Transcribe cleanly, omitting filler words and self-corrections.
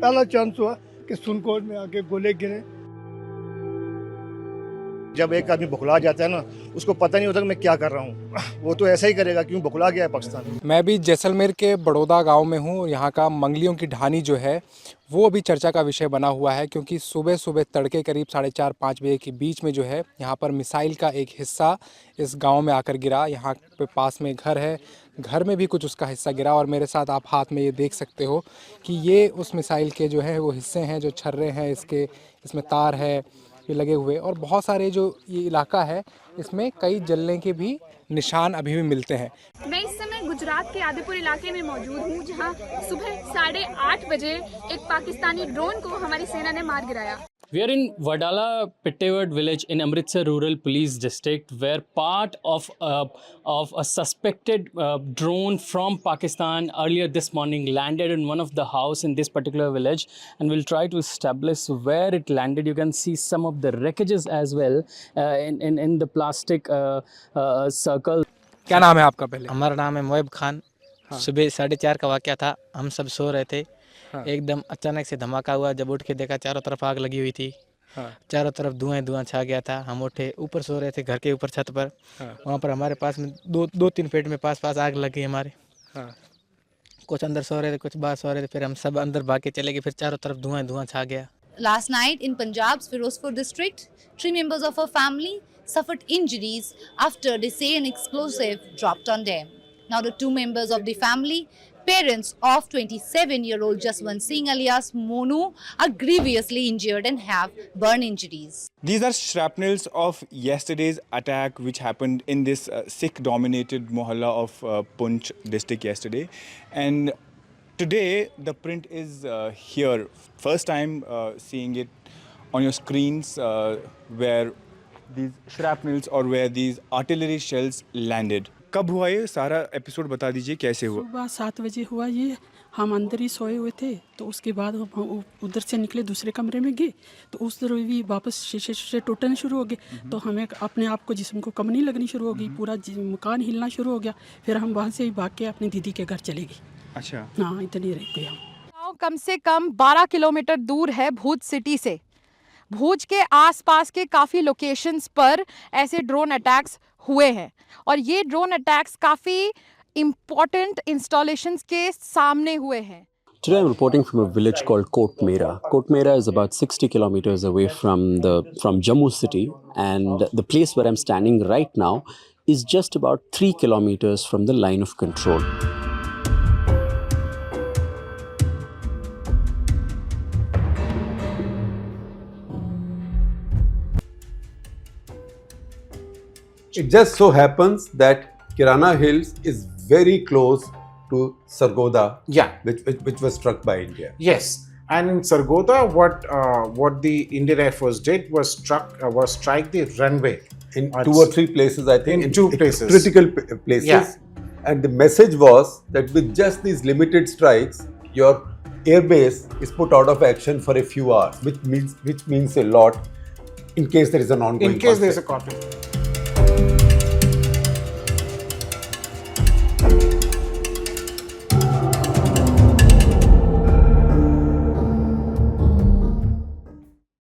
पहला चांस हुआ कि सुनकोट में आके गोले गिरे। जब एक आदमी बौखला जाता है ना, उसको पता नहीं होता कि मैं क्या कर रहा हूँ। वो तो ऐसा ही करेगा, क्यों बौखला गया है पाकिस्तान। मैं भी जैसलमेर के बड़ौदा गांव में हूँ। यहाँ का मंगलियों की ढानी जो है वो अभी चर्चा का विषय बना हुआ है, क्योंकि सुबह सुबह तड़के करीब 4:30-5 बजे के बीच में जो है यहाँ पर मिसाइल का एक हिस्सा इस गांव में आकर गिरा। यहाँ पे पास में घर है, घर में भी कुछ उसका हिस्सा गिरा। और मेरे साथ आप हाथ में ये देख सकते हो कि ये उस मिसाइल के जो है वो हिस्से हैं, जो छर्रे हैं इसके, इसमें तार है ये लगे हुए। और बहुत सारे जो ये इलाका है इसमें कई जलने के भी निशान अभी भी मिलते हैं। मैं इस समय गुजरात के आदिपुर इलाके में मौजूद हूँ, जहाँ सुबह 8:30 बजे एक पाकिस्तानी ड्रोन को हमारी सेना ने मार गिराया। We are in Wadala Pittewad village in Amritsar Rural Police District, where part of a suspected drone from Pakistan earlier this morning landed in one of the house in this particular village, and we'll try to establish where it landed. You can see some of the wreckages as well in the plastic circle. क्या नाम है आपका पहले? हमारा नाम है मोएब खान। सुबह 4:30 का वाक़या था, हम सब सो रहे थे। एकदम अचानक से धमाका हुआ। जब उठ के देखा चारों तरफ आग लगी हुई थी। चारों तरफ धुआं छा गया था। हम उठे, ऊपर सो रहे थे घर के ऊपर छत पर। वहाँ पर हमारे पास में 2-3 फीट में पास आग लगी हमारे। कुछ अंदर सो रहे थे, कुछ बाहर सो रहे थे। फिर हम सब अंदर भाग के चले गए। फिर चारों तरफ धुआं छा गया। Last night in Punjab's Firozpur district, 3 members of a family suffered injuries after they say an explosive dropped on them. Now the 2 members of the family, parents of 27-year-old Jaswant Singh alias Monu, are grievously injured and have burn injuries. These are shrapnels of yesterday's attack which happened in this Sikh-dominated mohalla of Poonch district yesterday. And today the print is here. First time seeing it on your screens where these shrapnels or where these artillery shells landed. कब हुआ ये सारा episode बता दीजिए, कैसे हुआ? सुबह 7 बजे हुआ ये। हम अंदर ही सोए हुए थे, तो उसके बाद हम उधर से निकले, दूसरे कमरे में गए, तो उस तरफ भी वापस शीशे टूटने शुरू हो गए। तो हमें अपने आप को जिस्म को कंपनी लगनी शुरू हो गई, पूरा मकान हिलना शुरू हो गया। फिर हम वहाँ से ही भाग के अपनी दीदी के घर चले गए। अच्छा, हाँ, इतनी रह गए हम। कम से कम 12 किलोमीटर दूर है भूज सिटी से। भूज के आसपास के काफ़ी लोकेशंस पर ऐसे ड्रोन अटैक्स हुए हैं, और ये ड्रोन अटैक्स काफ़ी इम्पोर्टेंट इंस्टॉलेशंस के सामने हुए हैं। Today I'm reporting from a village called Kot Mera. Kot Mera is about 60 kilometers away from Jammu city, and the place where I'm standing right now is just about 3 kilometers from the line of control. It just so happens that Kirana Hills is very close to Sargodha, which was struck by India. Yes, and in Sargodha, what the Indian Air Force did was strike the runway in 2 or 3 places, I think. In 2 places, critical places. And the message was that with just these limited strikes, your airbase is put out of action for a few hours, which means a lot in case there is an ongoing conflict. There is a conflict.